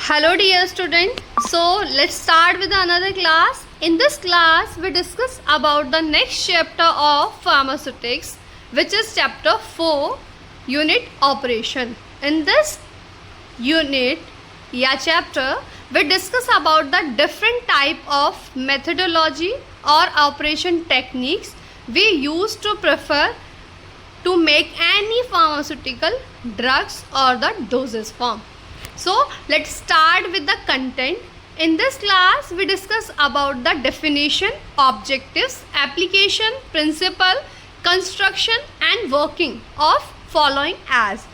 Hello dear student. So let's start with another class. In this class we discuss about the next chapter of pharmaceutics, which is chapter 4, unit operation. In this unit chapter we discuss about the different type of methodology or operation techniques we use to prefer to make any pharmaceutical drugs or the dosage form. So let's start with the content. In this class we discuss about the definition, objectives, application, principle, construction and working of following as,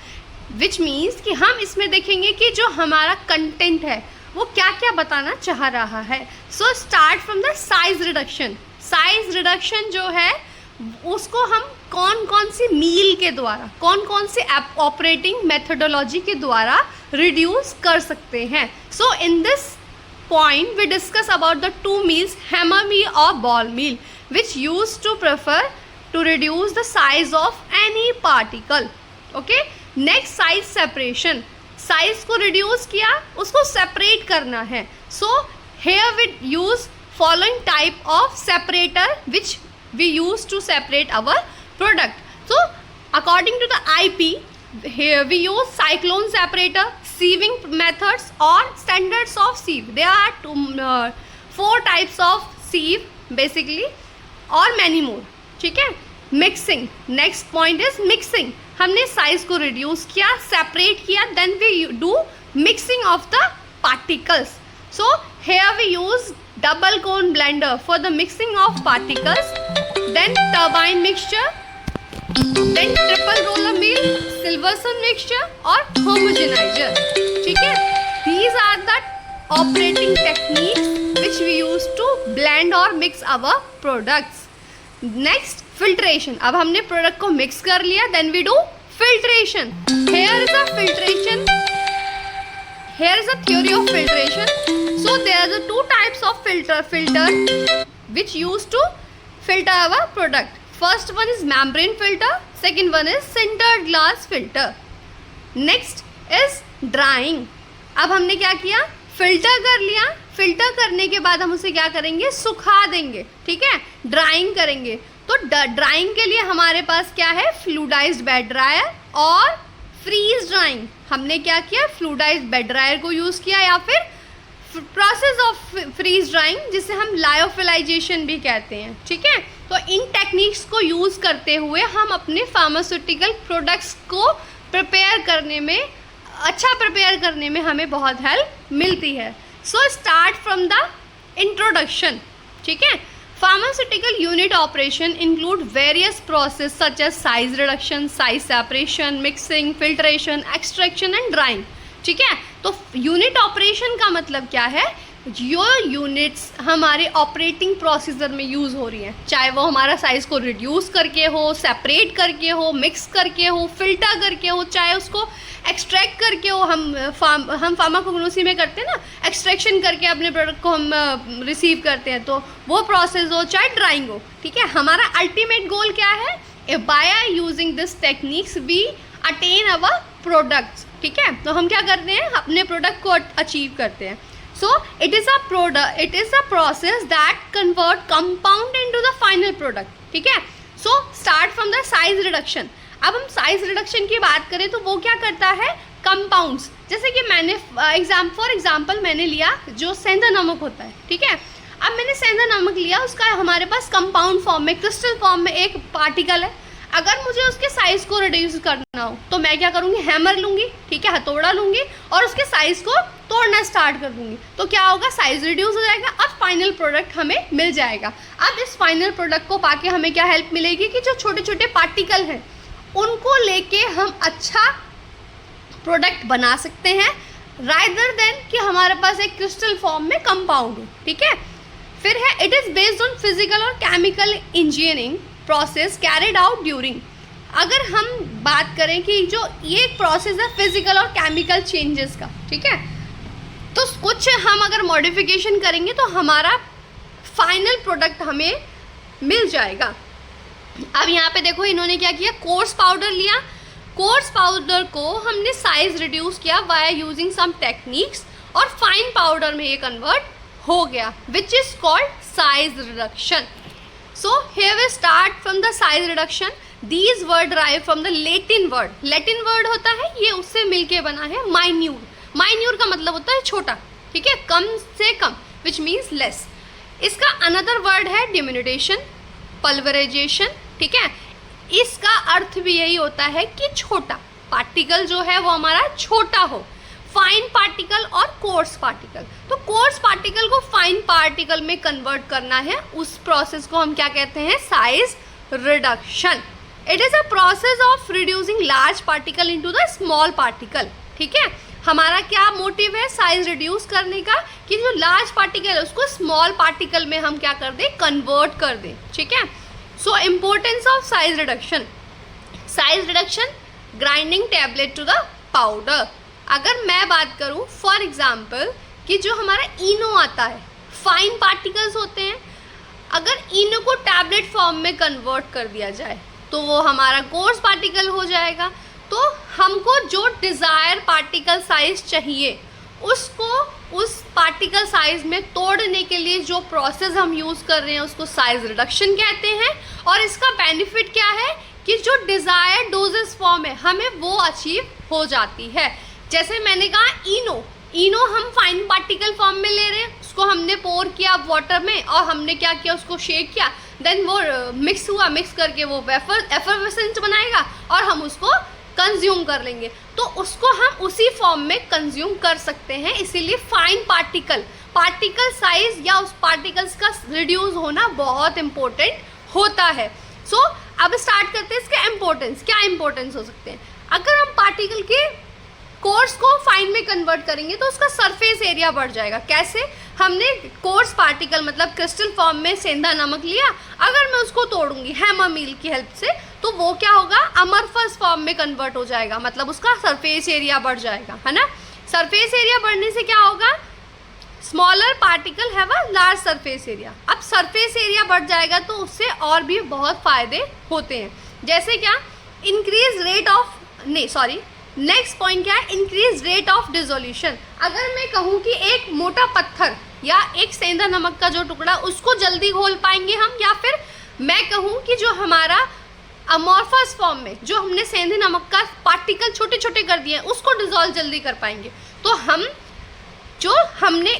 which means कि हम इसमें देखेंगे कि जो हमारा content है वो क्या क्या बताना चाह रहा है. So start from the size reduction. Size reduction जो है उसको हम कौन कौन सी मील के द्वारा, कौन कौन सी ऑपरेटिंग मेथडोलॉजी के द्वारा रिड्यूस कर सकते हैं. So in this point we discuss about the two mills, hammer mill और ball mill, which use to prefer to reduce the size of any particle. Okay, next size separation. Size को reduce किया, उसको separate करना है. So here we use following type of separator which we use to separate our product. So according to the IP, here we use cyclone separator, sieving methods or standards of sieve. There are four types of sieve basically or many more. ठीक है. Mixing, next point is mixing. हमने size को reduce किया, separate किया, then we do mixing of the particles. So here we use double cone blender for the mixing of particles, then turbine mixture, then triple roller mill, Silverson mixture और homogenizer. ठीक है. These are the operating techniques which we use to blend or mix our products. Next, filtration. अब हमने product को mix कर लिया, then we do filtration. Here is a filtration. Here is a theory of filtration. So there are the two types of filter which used to filter our product. First one is membrane filter, second one is sintered glass filter. Next is drying. अब हमने क्या किया, filter कर लिया. Filter करने के बाद हम उसे क्या करेंगे, सुखा देंगे. ठीक है, ड्राइंग करेंगे. तो ड्राइंग के लिए हमारे पास क्या है, फ्लूइडाइज्ड बेड ड्रायर और फ्रीज ड्राइंग. हमने क्या किया, फ्लूइडाइज्ड बेड ड्रायर को यूज़ किया या फिर प्रोसेस ऑफ फ्रीज ड्राइंग, जिसे हम लायोफिलाइजेशन भी कहते हैं. ठीक है. तो इन टेक्निक्स को यूज़ करते हुए हम अपने फार्मास्यूटिकल प्रोडक्ट्स को प्रिपेयर करने में, अच्छा प्रिपेयर करने में हमें बहुत हेल्प मिलती है. So start from the introduction. ठीक है. Pharmaceutical unit operation include various process such as size reduction, size separation, mixing, filtration, extraction and drying. ठीक है. तो यूनिट ऑपरेशन का मतलब क्या है, जो यूनिट्स हमारे ऑपरेटिंग प्रोसीजर में यूज़ हो रही हैं, चाहे वो हमारा साइज़ को रिड्यूस करके हो, सेपरेट करके हो, मिक्स करके हो, फिल्टर करके हो, चाहे उसको एक्सट्रैक्ट करके हो. हम फार्माकोग्नोसी में करते हैं ना, एक्सट्रैक्शन करके अपने प्रोडक्ट को हम रिसीव करते हैं, तो वो प्रोसेस हो, चाहे ड्राइंग हो. ठीक है. हमारा अल्टीमेट गोल क्या है, by using this techniques we attain our products. ठीक है. तो हम क्या करते हैं, अपने प्रोडक्ट को अचीव करते हैं. So it is a process that convert compound into the final product. ठीक है. So start from the size reduction. अब हम साइज रिडक्शन की बात करें तो वो क्या करता है, कंपाउंड्स. जैसे कि मैंने फॉर एग्जांपल मैंने लिया जो सेंधा नमक होता है. ठीक है. अब मैंने सेंधा नमक लिया, उसका हमारे पास कंपाउंड फॉर्म में, क्रिस्टल फॉर्म में एक पार्टिकल है. अगर मुझे उसके साइज़ को रिड्यूस करना हो तो मैं क्या करूँगी, हैमर लूँगी. ठीक है, हथौड़ा लूँगी और उसके साइज़ को तोड़ना स्टार्ट कर दूँगी. तो क्या होगा, साइज़ रिड्यूस हो जाएगा. अब फाइनल प्रोडक्ट हमें मिल जाएगा. अब इस फाइनल प्रोडक्ट को पाके हमें क्या हेल्प मिलेगी कि जो छोटे छोटे पार्टिकल हैं उनको लेके हम अच्छा प्रोडक्ट बना सकते हैं, रादर देन कि हमारे पास एक क्रिस्टल फॉर्म में कंपाउंड हो. ठीक है. फिर है, it is based on physical और chemical engineering process carried out during. अगर हम बात करें कि जो ये प्रोसेस है फिजिकल और केमिकल चेंजेस का. ठीक है. तो कुछ हम अगर मॉडिफिकेशन करेंगे तो हमारा फाइनल प्रोडक्ट हमें मिल जाएगा. अब यहाँ पे देखो इन्होंने क्या किया, कोर्स पाउडर लिया. कोर्स पाउडर को हमने साइज रिड्यूस किया वाया यूजिंग सम टेक्निक्स और फाइन पाउडर में ये कन्वर्ट हो गया, which is called size reduction. So here we start from the size reduction. These word derive from the Latin word. Latin word होता है, ये उससे मिलके बना है माइन्यूर. माइन्यूर का मतलब होता है छोटा, ठीक है, कम से कम, विच मीन्स लेस. इसका अनदर वर्ड है डिमिनुटेशन, पल्वराइजेशन, ठीक है. इसका अर्थ भी यही होता है कि छोटा पार्टिकल जो है वो हमारा छोटा हो. फाइन पार्टिकल और कोर्स पार्टिकल. तो कोर्स पार्टिकल को फाइन पार्टिकल में कन्वर्ट करना है, उस प्रोसेस को हम क्या कहते हैं, size reduction. It is a process of reducing large particle into the small particle. ठीक है, हमारा क्या मोटिव है साइज रिड्यूस करने का, कि जो लार्ज पार्टिकल है उसको स्मॉल पार्टिकल में हम क्या कर दें, कन्वर्ट कर दें. ठीक है. So importance of size reduction. Size reduction, grinding tablet to the powder. अगर मैं बात करूं फॉर एग्जांपल कि जो हमारा इनो आता है, फाइन पार्टिकल्स होते हैं, अगर इनो को टैबलेट फॉर्म में कन्वर्ट कर दिया जाए तो वो हमारा कोर्स पार्टिकल हो जाएगा. तो हमको जो डिज़ायर पार्टिकल साइज चाहिए उसको उस पार्टिकल साइज में तोड़ने के लिए जो प्रोसेस हम यूज़ कर रहे हैं उसको साइज रिडक्शन कहते हैं. और इसका बेनिफिट क्या है कि जो डिज़ायर डोजेस फॉर्म है हमें वो अचीव हो जाती है. जैसे मैंने कहा इनो हम फाइन पार्टिकल फॉर्म में ले रहे हैं, उसको हमने पोर किया वाटर में और हमने क्या किया, उसको शेक किया, देन वो मिक्स हुआ, मिक्स करके वो एफरवेसेंस बनाएगा और हम उसको कंज्यूम कर लेंगे. तो उसको हम उसी फॉर्म में कंज्यूम कर सकते हैं. इसीलिए फाइन पार्टिकल साइज या उस पार्टिकल्स का रिड्यूस होना बहुत इंपॉर्टेंट होता है. सो अब स्टार्ट करते हैं इसका इम्पोर्टेंस. क्या इम्पोर्टेंस हो सकते हैं, अगर हम पार्टिकल के कोर्स को फाइन में कन्वर्ट करेंगे तो उसका सरफेस एरिया बढ़ जाएगा. कैसे, हमने कोर्स पार्टिकल मतलब क्रिस्टल फॉर्म में सेंधा नमक लिया, अगर मैं उसको तोड़ूंगी हैमर मील की हेल्प से तो वो क्या होगा, अमरफस फॉर्म में कन्वर्ट हो जाएगा, मतलब उसका सरफेस एरिया बढ़ जाएगा, है ना. सरफेस एरिया बढ़ने से क्या होगा, smaller particle have a large surface area. अब सरफेस एरिया बढ़ जाएगा तो उससे और भी बहुत फ़ायदे होते हैं. जैसे क्या, increase rate of next point क्या है, इंक्रीज रेट ऑफ डिसोल्यूशन. अगर मैं कहूँ कि एक मोटा पत्थर या एक सेंधा नमक का जो टुकड़ा उसको जल्दी घोल पाएंगे हम, या फिर मैं कहूँ कि जो हमारा अमॉर्फस फॉर्म में जो हमने सेंधे नमक का पार्टिकल छोटे छोटे कर दिए हैं उसको डिसॉल्व जल्दी कर पाएंगे, तो हम जो हमने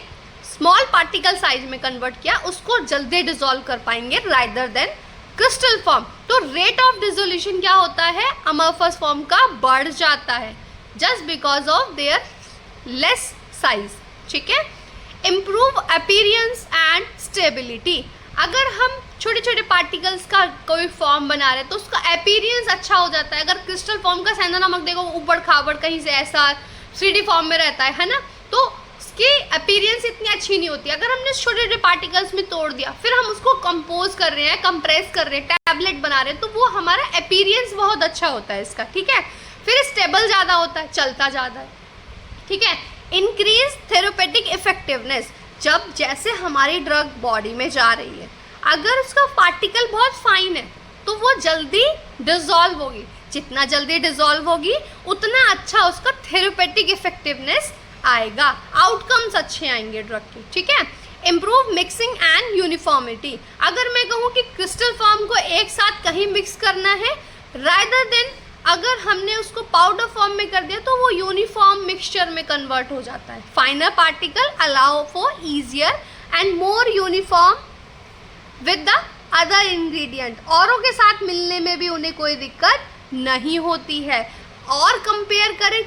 स्मॉल पार्टिकल साइज में कन्वर्ट किया उसको जल्दी डिसॉल्व कर पाएंगे रादर देन क्रिस्टल फॉर्म. तो रेट ऑफ डिसोल्यूशन क्या होता है, अमॉर्फस फॉर्म का बढ़ जाता है just because of their less size. ठीक है. Improve appearance and stability. अगर हम छोटे छोटे पार्टिकल्स का कोई फॉर्म बना रहे हैं तो उसका अपीयरेंस अच्छा हो जाता है. अगर क्रिस्टल फॉर्म का सेंधा नमक देखो ऊबड़ खाबड़ कहीं से ऐसा 3D फॉर्म में रहता है ना, तो उसकी अपीयरेंस इतनी अच्छी नहीं होती. अगर हमने छोटे छोटे पार्टिकल्स में तोड़ दिया, फिर हम उसको कंपोज कर रहे हैं, कंप्रेस कर रहे हैं, टैबलेट बना रहे हैं, तो वो हमारा अपीयरेंस बहुत अच्छा होता है इसका. ठीक है. फिर स्टेबल ज़्यादा होता है, चलता ज़्यादा है. ठीक है. Increase therapeutic effectiveness. जब जैसे हमारी ड्रग बॉडी में जा रही है, अगर उसका पार्टिकल बहुत फाइन है तो वो जल्दी डिसॉल्व होगी. जितना जल्दी डिसॉल्व होगी उतना अच्छा उसका थेरेपेटिक इफेक्टिवनेस आएगा, आउटकम्स अच्छे आएंगे ड्रग के. ठीक है. Improve mixing and uniformity. अगर मैं कहूँ कि क्रिस्टल फॉर्म को एक साथ कहीं मिक्स करना है, रादर देन अगर हमने उसको पाउडर फॉर्म में कर दिया तो वो यूनिफॉर्म मिक्सचर में कन्वर्ट हो जाता है. फाइनर particle allow for easier and more uniform with the other ingredient. औरों के साथ मिलने में भी उन्हें कोई दिक्कत नहीं होती है. और कंपेयर करें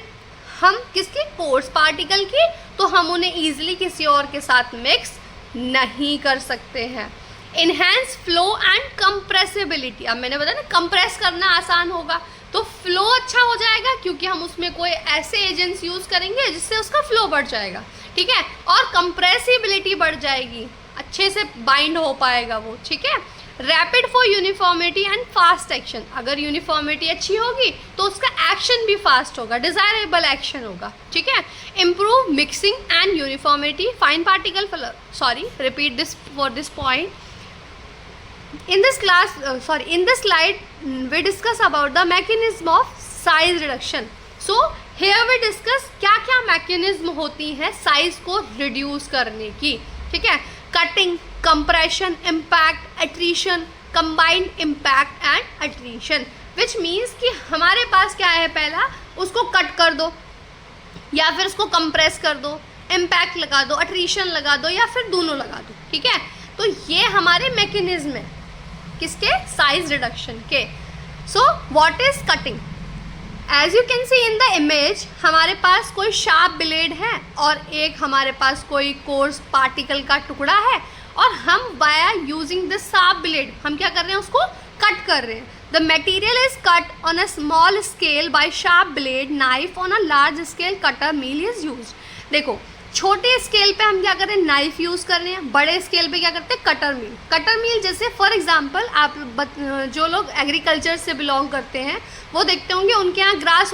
हम किसकी, कोर्स पार्टिकल की, तो हम उन्हें ईजिली किसी और के साथ मिक्स नहीं कर सकते हैं. Enhance flow and compressibility. अब मैंने बताया ना, कंप्रेस करना आसान होगा तो फ्लो अच्छा हो जाएगा क्योंकि हम उसमें कोई ऐसे एजेंट्स यूज़ करेंगे जिससे उसका फ्लो बढ़ जाएगा. ठीक है. और कंप्रेसिबिलिटी बढ़ जाएगी, अच्छे से बाइंड हो पाएगा वो. ठीक है. Rapid for uniformity and fast action. अगर यूनिफॉर्मिटी अच्छी होगी तो उसका एक्शन भी फास्ट होगा, डिज़ायरेबल एक्शन होगा. ठीक है. Improve mixing and uniformity. Fine particle repeat this for this point. In this slide we discuss about the mechanism of size reduction. So here we discuss क्या क्या मैकेनिज्म होती हैं size को reduce करने की, ठीक है। Cutting, compression, impact, attrition, combined impact and attrition, which means कि हमारे पास क्या है, पहला उसको कट कर दो या फिर उसको कंप्रेस कर दो, इम्पैक्ट लगा दो, एट्रीशन लगा दो या फिर दोनों लगा दो, ठीक है। तो ये हमारे मैकेनिज्म है किसके, साइज रिडक्शन के। So what is cutting? As you can see in the image, हमारे पास कोई शार्प ब्लेड है और एक हमारे पास कोई कोर्स पार्टिकल का टुकड़ा है, और हम via using this sharp blade हम क्या कर रहे हैं, उसको कट कर रहे हैं। The material is cut on a small scale by sharp blade knife, on a large scale cutter mill is use. देखो, छोटे स्केल पे हम क्या कर रहे हैं, नाइफ यूज़ कर रहे हैं, बड़े स्केल पे क्या करते हैं, कटर मील। कटर मील जैसे फॉर एग्जांपल आप जो लोग एग्रीकल्चर से बिलोंग करते हैं वो देखते होंगे उनके यहाँ ग्रास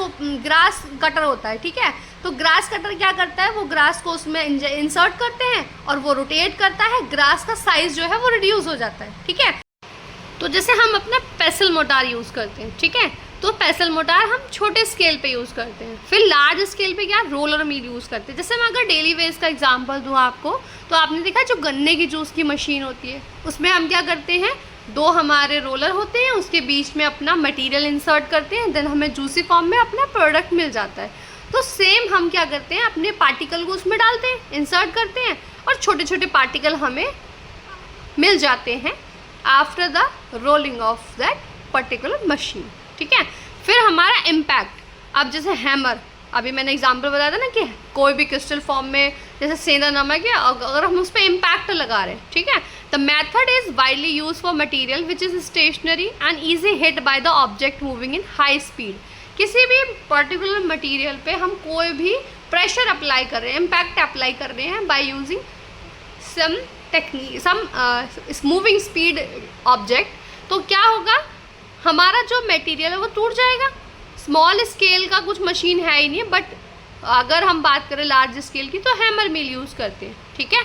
कटर होता है, ठीक है। तो ग्रास कटर क्या करता है, वो ग्रास को उसमें इंसर्ट करते हैं और वो रोटेट करता है, ग्रास का साइज जो है वो रिड्यूस हो जाता है, ठीक है। तो जैसे हम अपना पेसल मोटार यूज़ करते हैं, ठीक है, तो पेसल मोटार हम छोटे स्केल पे यूज़ करते हैं। फिर लार्ज स्केल पे क्या, रोलर मील यूज़ करते हैं। जैसे मैं अगर डेली वेज का एग्जांपल दूँ आपको, तो आपने देखा जो गन्ने की जूस की मशीन होती है उसमें हम क्या करते हैं, दो हमारे रोलर होते हैं, उसके बीच में अपना मटेरियल इंसर्ट करते हैं, देन हमें जूसी फॉर्म में अपना प्रोडक्ट मिल जाता है। तो सेम हम क्या करते हैं, अपने पार्टिकल को उसमें डालते हैं, इंसर्ट करते हैं और छोटे छोटे पार्टिकल हमें मिल जाते हैं after the rolling of that particular machine, ठीक है। फिर हमारा इम्पैक्ट, अब जैसे हैमर, अभी मैंने एग्जांपल बताया था ना कि कोई भी क्रिस्टल फॉर्म में जैसे सेंधा नमक है, अगर हम उस पर इम्पैक्ट लगा रहे हैं, ठीक है। The method is widely use for material which is stationary and easy hit by the object moving in high speed. किसी भी पर्टिकुलर मटेरियल पे हम कोई भी प्रेशर अप्लाई कर रहे हैं, इम्पैक्ट अप्लाई कर रहे हैं by using some technique, some moving speed object, तो क्या होगा, हमारा जो मटेरियल है वो टूट जाएगा। स्मॉल स्केल का कुछ मशीन है ही नहीं, बट अगर हम बात करें लार्ज स्केल की तो हैमर मिल यूज़ करते हैं, ठीक है।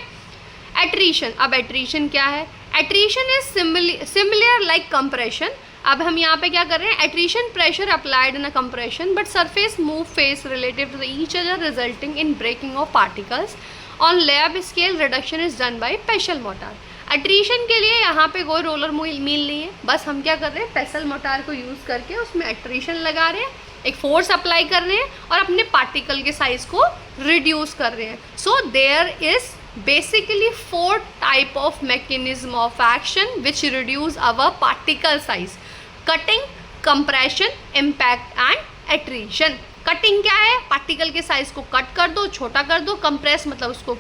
एट्रीशन, अब एट्रीशन क्या है, attrition is similar like compression. अब हम यहाँ पे क्या कर रहे हैं, attrition pressure applied in a compression but surface move face relative to each other resulting in breaking off particles on lab scale. Reduction is done by pestle mortar. Attrition के लिए यहाँ पे कोई रोलर मील नहीं है, बस हम क्या कर रहे हैं, पेसल मोटार को यूज़ करके उसमें एट्रीशन लगा रहे हैं, एक फोर्स अप्लाई कर रहे हैं और अपने पार्टिकल के साइज को रिड्यूस कर रहे हैं। So there is basically 4 type of mechanism of action which reduce our particle size: cutting, compression, impact and attrition. Cutting क्या है, पार्टिकल के साइज को कट कर दो, छोटा कर दो। कंप्रेस मतलब उसको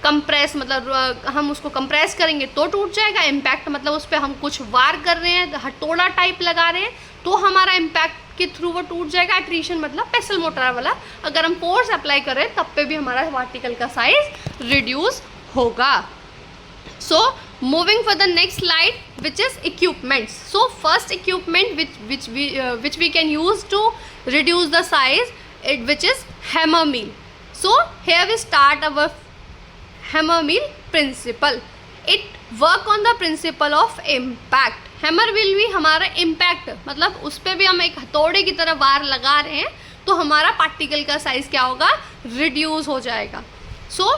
कंप्रेस मतलब हम उसको कंप्रेस करेंगे तो टूट जाएगा। इम्पैक्ट मतलब उस पर हम कुछ वार कर रहे हैं, हथौड़ा टाइप लगा रहे हैं तो हमारा इम्पैक्ट के थ्रू वो टूट जाएगा। एट्रीशन मतलब पेसल मोटर वाला, अगर हम फोर्स अप्लाई कर रहे हैं तब पे भी हमारा पार्टिकल का साइज रिड्यूस होगा। सो moving for the next slide, which is equipments. So first equipment which we can use to reduce the size, which is hammer mill. So here we start our hammer mill principle. It work on the principle of impact. hammer mill भी हमारा impact मतलब उस पर भी हम एक हथौड़े की तरह वार लगा रहे हैं तो हमारा पार्टिकल का साइज क्या होगा, रिड्यूस हो जाएगा। So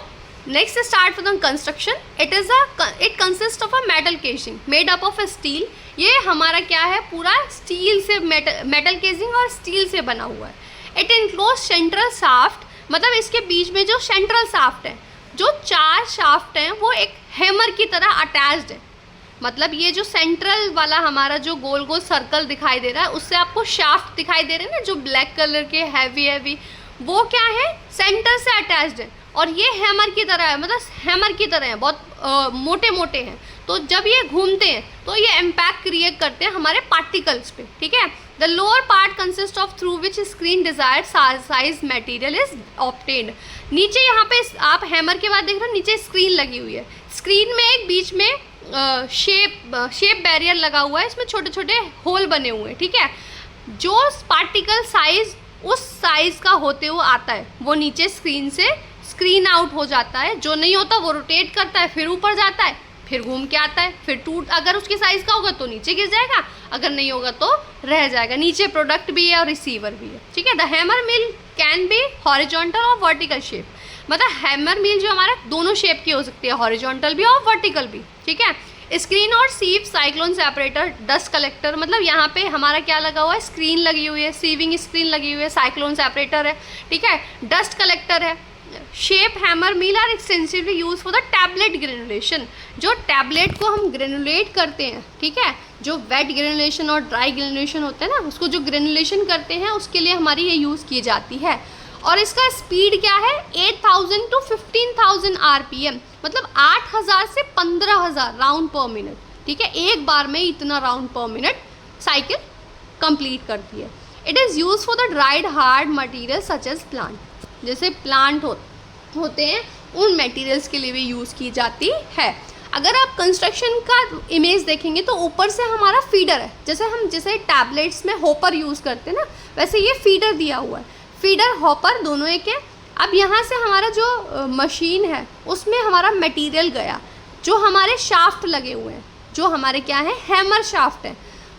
next start for the construction. It consists of a metal casing made up of a steel. ये हमारा क्या है, पूरा स्टील से मेटल केसिंग और स्टील से बना हुआ है। इट इनक्लोज सेंट्रल शाफ्ट, मतलब इसके बीच में जो सेंट्रल शाफ्ट है, जो 4 शाफ्ट हैं वो एक हैमर की तरह अटैच्ड है। मतलब ये जो सेंट्रल वाला हमारा जो गोल गोल सर्कल दिखाई दे रहा है उससे आपको शाफ्ट दिखाई दे रहे हैं ना, जो ब्लैक कलर के हैवी, वो क्या है, सेंटर से अटैच्ड है। और ये हैमर की तरह है, मतलब हैमर की तरह है, बहुत मोटे मोटे हैं। तो जब ये घूमते हैं तो ये इम्पैक्ट क्रिएट करते हैं हमारे पार्टिकल्स पे, ठीक है। The lower part consist of through which screen desired size material is obtained. नीचे यहाँ पे आप हैमर के बाद देख रहे हो नीचे स्क्रीन लगी हुई है। स्क्रीन में एक बीच में शेप बैरियर लगा हुआ है, इसमें छोटे छोटे होल बने हुए हैं, ठीक है। जो पार्टिकल साइज उस साइज का होते हुए आता है वो नीचे स्क्रीन से स्क्रीन आउट हो जाता है, जो नहीं होता वो रोटेट करता है फिर ऊपर जाता है, फिर घूम के आता है, फिर टूट, अगर उसकी साइज़ का होगा तो नीचे गिर जाएगा, अगर नहीं होगा तो रह जाएगा। नीचे प्रोडक्ट भी है और रिसीवर भी है, ठीक है। The hammer mill can be horizontal और वर्टिकल शेप, मतलब हैमर मिल जो हमारा दोनों शेप की हो सकती है, हॉरिजॉन्टल भी और वर्टिकल भी, ठीक है। स्क्रीन और सीव साइक्लोन सेपरेटर, डस्ट कलेक्टर, मतलब यहाँ पे हमारा क्या लगा हुआ है, स्क्रीन लगी हुई है, सीविंग स्क्रीन लगी हुई है, साइक्लोन सेपरेटर है, ठीक है, डस्ट कलेक्टर है। Shape hammer mill are extensively use for the tablet granulation, जो टैबलेट को हम ग्रेनुलेट करते हैं, ठीक है, जो वेट ग्रेनुलेशन और ड्राई ग्रेनुलेशन होता है ना, उसको जो ग्रेनुलेशन करते हैं उसके लिए हमारी ये यूज़ की जाती है। और इसका स्पीड क्या है, 8000 to 15000 RPM, मतलब 8000 से 15000 राउंड पर मिनट, ठीक है। एक बार में इतना राउंड पर मिनट साइकिल कंप्लीट करती है। It is use for the dried hard material such as plant, जैसे प्लांट होते हैं उन मटेरियल्स के लिए भी यूज़ की जाती है। अगर आप कंस्ट्रक्शन का इमेज देखेंगे तो ऊपर से हमारा फीडर है, जैसे टैबलेट्स में होपर यूज़ करते हैं ना, वैसे ये फीडर दिया हुआ है, फीडर हॉपर दोनों एक है। अब यहाँ से हमारा जो मशीन है उसमें हमारा मटेरियल गया, जो हमारे शाफ्ट लगे हुए हैं, जो हमारे क्या है, हैमर शाफ्ट है,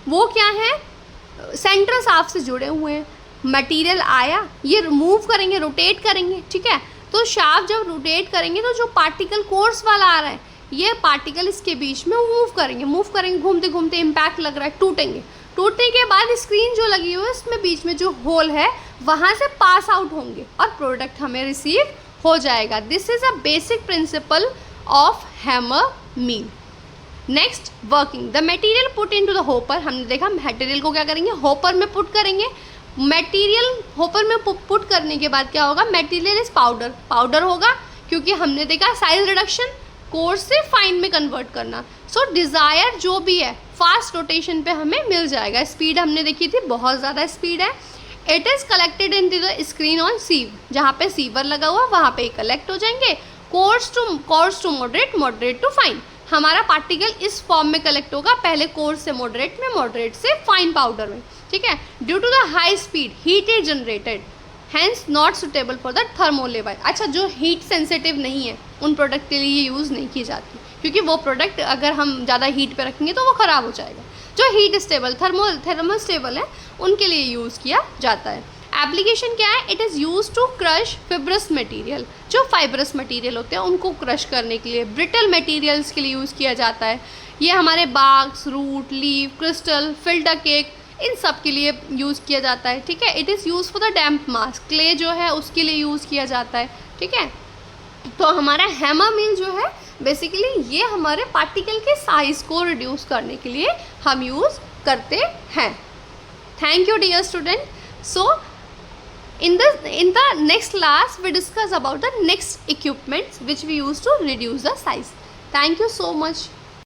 वो क्या है, सेंटर शाफ्ट से जुड़े हुए हैं। मटेरियल आया, ये मूव करेंगे, रोटेट करेंगे, ठीक है। तो शाफ्ट जब रोटेट करेंगे तो जो पार्टिकल कोर्स वाला आ रहा है, ये पार्टिकल इसके बीच में मूव करेंगे, घूमते घूमते इम्पैक्ट लग रहा है, टूटने के बाद स्क्रीन जो लगी हुई है उसमें बीच में जो होल है वहाँ से पास आउट होंगे और प्रोडक्ट हमें रिसीव हो जाएगा। This is a basic principle of hammer mill. Next, working the material put into the hopper. हमने देखा मटेरियल को क्या करेंगे, होपर में पुट करेंगे। मटेरियल होपर में पुट करने के बाद क्या होगा, मटेरियल इज पाउडर होगा, क्योंकि हमने देखा साइज रिडक्शन, कोर्स से फाइन में कन्वर्ट करना। सो डिज़ायर जो भी है फास्ट रोटेशन पे हमें मिल जाएगा। स्पीड हमने देखी थी, बहुत ज़्यादा स्पीड है। It is collected in the screen on sieve, जहाँ पे सीवर लगा हुआ वहाँ पे कलेक्ट हो जाएंगे। Coarse to moderate to fine, हमारा पार्टिकल इस फॉर्म में कलेक्ट होगा, पहले कोर्स से मॉडरेट में, मॉडरेट से फाइन पाउडर में, ठीक है। Due to the high speed heat is generated, hence not suitable for the thermolabile. अच्छा, जो हीट सेंसिटिव नहीं है उन प्रोडक्ट के लिए यूज़ नहीं की जाती, क्योंकि वो प्रोडक्ट अगर हम ज़्यादा हीट पे रखेंगे तो वो ख़राब हो जाएगा। जो हीट स्टेबल, थर्मल स्टेबल है, उनके लिए यूज़ किया जाता है। एप्लीकेशन क्या है, it is use to crush fibrous material, जो फाइब्रस मटेरियल होते हैं उनको क्रश करने के लिए। ब्रिटल मटेरियल्स के लिए यूज़ किया जाता है। ये हमारे bags, root, leave, crystal, filter cake, इन सब के लिए यूज़ किया जाता है, ठीक है। It is use for the damp mass, clay जो है उसके लिए यूज़ किया जाता है, ठीक है। तो हमारा हैमर मिल जो है बेसिकली ये हमारे पार्टिकल के साइज़ को रिड्यूस करने के लिए हम यूज़ करते हैं। Thank you dear student. So in the next class we discuss about the next equipments which we use to reduce the size. Thank you so much.